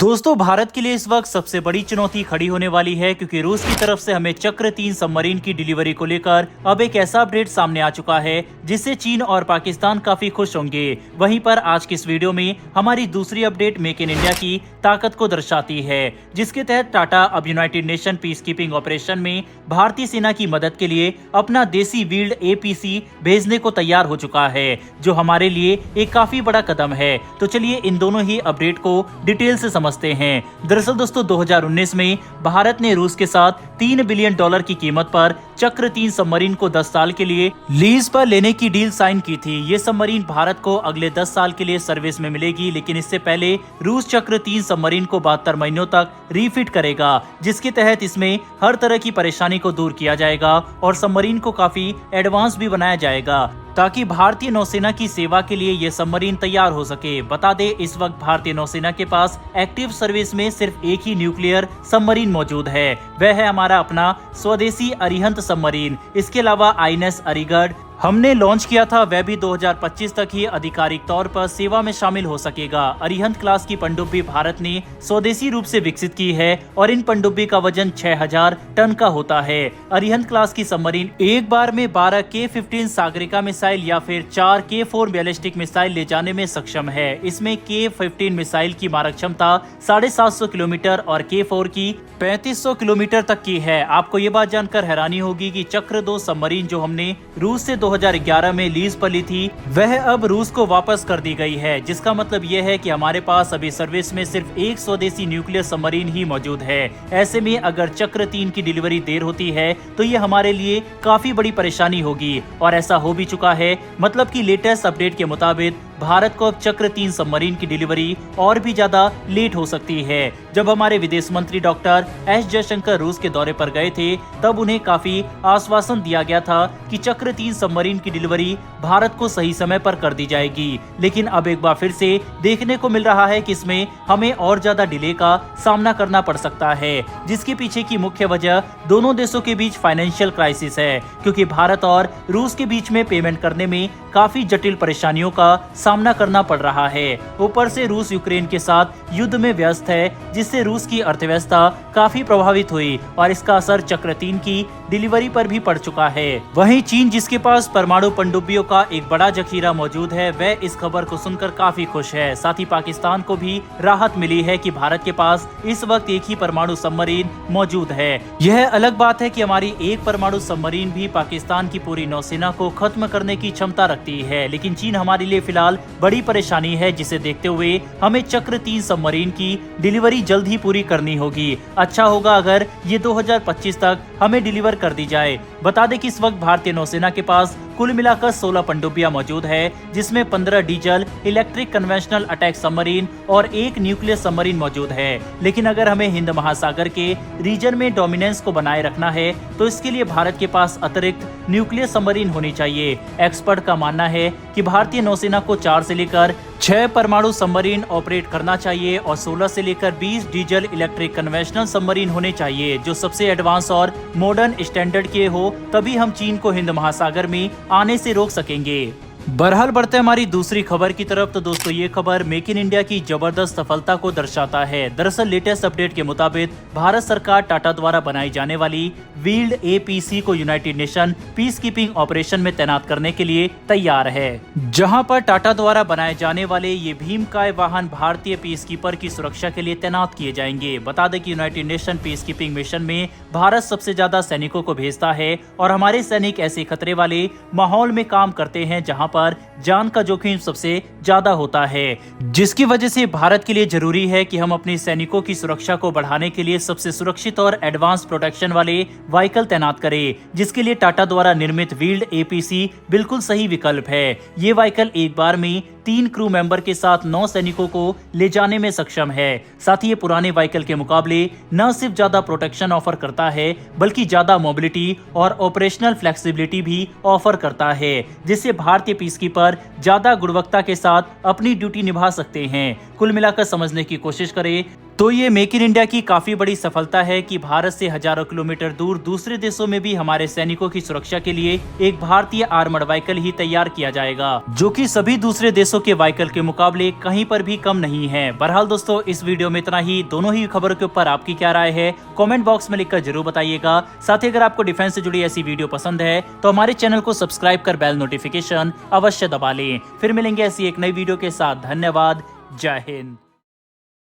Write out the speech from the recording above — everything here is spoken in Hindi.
दोस्तों, भारत के लिए इस वक्त सबसे बड़ी चुनौती खड़ी होने वाली है क्योंकि रूस की तरफ से हमें चक्र-3 सबमरीन की डिलीवरी को लेकर अब एक ऐसा अपडेट सामने आ चुका है जिससे चीन और पाकिस्तान काफी खुश होंगे। वहीं पर आज की इस वीडियो में हमारी दूसरी अपडेट मेक इन इंडिया की ताकत को दर्शाती है, जिसके तहत टाटा अब United nation peace keeping operation में भारतीय सेना की मदद के लिए अपना देसी व्हील्ड APC भेजने को तैयार हो चुका है, जो हमारे लिए एक काफी बड़ा कदम है। तो चलिए इन दोनों ही अपडेट को डिटेल से समझते हैं। दरअसल दोस्तों, 2019 में भारत ने रूस के साथ $3 बिलियन की कीमत पर चक्र-3 सबमरीन को 10 साल के लिए लीज पर लेने की डील साइन की थी। ये सबमरीन भारत को अगले 10 साल के लिए सर्विस में मिलेगी, लेकिन इससे पहले रूस चक्र-3 सबमरीन को 72 महीनों तक रीफिट करेगा, जिसके तहत इसमें हर तरह की परेशानी को दूर किया जाएगा और सबमरीन को काफी एडवांस भी बनाया जाएगा ताकि भारतीय नौसेना की सेवा के लिए ये सबमरीन तैयार हो सके। बता दें, इस वक्त भारतीय नौसेना के पास एक्टिव सर्विस में सिर्फ एक ही न्यूक्लियर सबमरीन मौजूद है, वह है हमारा अपना स्वदेशी अरिहंत सबमरीन। इसके अलावा INS अरिगढ़ हमने लॉन्च किया था, वह भी 2025 तक ही आधिकारिक तौर पर सेवा में शामिल हो सकेगा। अरिहंत क्लास की पनडुब्बी भारत ने स्वदेशी रूप से विकसित की है और इन पनडुब्बी का वजन 6000 टन का होता है। अरिहंत क्लास की सबमरीन एक बार में 12 K-15 सागरिका मिसाइल या फिर 4 K-4 बैलिस्टिक मिसाइल ले जाने में सक्षम है। इसमें K-15 मिसाइल की मारक क्षमता 750 किलोमीटर और K-4 की 3500 किलोमीटर तक की है। आपको ये बात जानकर हैरानी होगी कि चक्र-2 सबमरीन जो हमने रूस से 2011 में लीज पर ली थी, वह अब रूस को वापस कर दी गई है, जिसका मतलब यह है कि हमारे पास अभी सर्विस में सिर्फ एक स्वदेशी न्यूक्लियर सबमरीन ही मौजूद है। ऐसे में अगर चक्र-3 की डिलीवरी देर होती है तो ये हमारे लिए काफी बड़ी परेशानी होगी, और ऐसा हो भी चुका है। मतलब कि लेटेस्ट अपडेट के मुताबिक भारत को अब चक्र-3 सबमरीन की डिलीवरी और भी ज्यादा लेट हो सकती है। जब हमारे विदेश मंत्री डॉक्टर S जयशंकर रूस के दौरे पर गए थे, तब उन्हें काफी आश्वासन दिया गया था कि चक्र-3 सबमरीन की डिलीवरी भारत को सही समय पर कर दी जाएगी। लेकिन अब एक बार फिर से देखने को मिल रहा है कि इसमें हमें और ज्यादा डिले का सामना करना पड़ सकता है, जिसके पीछे की मुख्य वजह दोनों देशों के बीच फाइनेंशियल क्राइसिस है, क्योंकि भारत और रूस के बीच में पेमेंट करने में काफी जटिल परेशानियों का सामना करना पड़ रहा है। ऊपर से रूस यूक्रेन के साथ युद्ध में व्यस्त है, जिससे रूस की अर्थव्यवस्था काफी प्रभावित हुई और इसका असर चक्र-3 की डिलीवरी पर भी पड़ चुका है। वहीं चीन, जिसके पास परमाणु पनडुब्बियों का एक बड़ा जखीरा मौजूद है, वह इस खबर को सुनकर काफी खुश है। साथ ही पाकिस्तान को भी राहत मिली है कि भारत के पास इस वक्त एक ही परमाणु सबमरीन मौजूद है। यह अलग बात है कि हमारी एक परमाणु सबमरीन भी पाकिस्तान की पूरी नौसेना को खत्म करने की क्षमता रखती है, लेकिन चीन हमारे लिए फिलहाल बड़ी परेशानी है, जिसे देखते हुए हमें चक्र-3 सबमरीन की डिलीवरी जल्द ही पूरी करनी होगी। अच्छा होगा अगर ये 2025 तक हमें डिलीवर कर दी जाए। बता दें कि इस वक्त भारतीय नौसेना के पास कुल मिलाकर 16 पनडुब्बियां मौजूद है, जिसमें 15 diesel electric conventional attack submarine और एक न्यूक्लियर सबमरीन मौजूद है। लेकिन अगर हमें हिंद महासागर के रीजन में डोमिनेंस को बनाए रखना है तो इसके लिए भारत के पास अतिरिक्त न्यूक्लियर सबमरीन होनी चाहिए। एक्सपर्ट का मानना है कि भारतीय नौसेना को 4 से लेकर 6 परमाणु सबमरीन ऑपरेट करना चाहिए और 16 से लेकर 20 डीजल इलेक्ट्रिक कन्वेंशनल सबमरीन होने चाहिए, जो सबसे एडवांस और मॉडर्न स्टैंडर्ड के हो। तभी हम चीन को हिंद महासागर में आने से रोक सकेंगे। बहरहाल बढ़ते हमारी दूसरी खबर की तरफ। तो दोस्तों, ये खबर मेक इन इंडिया की जबरदस्त सफलता को दर्शाता है। दरअसल लेटेस्ट अपडेट के मुताबिक भारत सरकार टाटा द्वारा बनाई जाने वाली व्हील्ड APC को United nation peace keeping operation में तैनात करने के लिए तैयार है, जहां पर टाटा द्वारा बनाए जाने वाले ये भीमकाय वाहन भारतीय पीस कीपर की सुरक्षा के लिए तैनात किए जाएंगे। बता दें कि United nation peace keeping mission में भारत सबसे ज्यादा सैनिकों को भेजता है और हमारे सैनिक ऐसे खतरे वाले माहौल में काम करते हैं जहां पर जान का जोखिम सबसे ज्यादा होता है, जिसकी वजह से भारत के लिए जरूरी है कि हम अपने सैनिकों की सुरक्षा को बढ़ाने के लिए सबसे सुरक्षित और एडवांस प्रोटेक्शन वाले व्हीकल तैनात करें, जिसके लिए टाटा द्वारा निर्मित व्हील्ड APC बिल्कुल सही विकल्प है। ये व्हीकल एक बार में 3 क्रू मेंबर के साथ 9 सैनिकों को ले जाने में सक्षम है। साथ ही ये पुराने व्हीकल के मुकाबले न सिर्फ ज्यादा प्रोटेक्शन ऑफर करता है, बल्कि ज्यादा मोबिलिटी और ऑपरेशनल फ्लेक्सिबिलिटी भी ऑफर करता है, जिससे भारतीय पीसकीपर ज्यादा गुणवत्ता के साथ अपनी ड्यूटी निभा सकते हैं। कुल मिलाकर समझने की कोशिश करें तो ये मेक इन इंडिया की काफी बड़ी सफलता है कि भारत से हजारों किलोमीटर दूर दूसरे देशों में भी हमारे सैनिकों की सुरक्षा के लिए एक भारतीय आर्मर्ड व्हीकल ही तैयार किया जाएगा, जो कि सभी दूसरे देशों के व्हीकल के मुकाबले कहीं पर भी कम नहीं है। बहरहाल दोस्तों, इस वीडियो में इतना ही। दोनों ही खबरों के ऊपर आपकी क्या राय है, कमेंट बॉक्स में लिखकर जरूर बताइएगा। साथ ही अगर आपको डिफेंस से जुड़ी ऐसी वीडियो पसंद है तो हमारे चैनल को सब्सक्राइब कर बेल नोटिफिकेशन अवश्य दबा लें। फिर मिलेंगे ऐसी एक नई वीडियो के साथ। धन्यवाद। जय हिंद।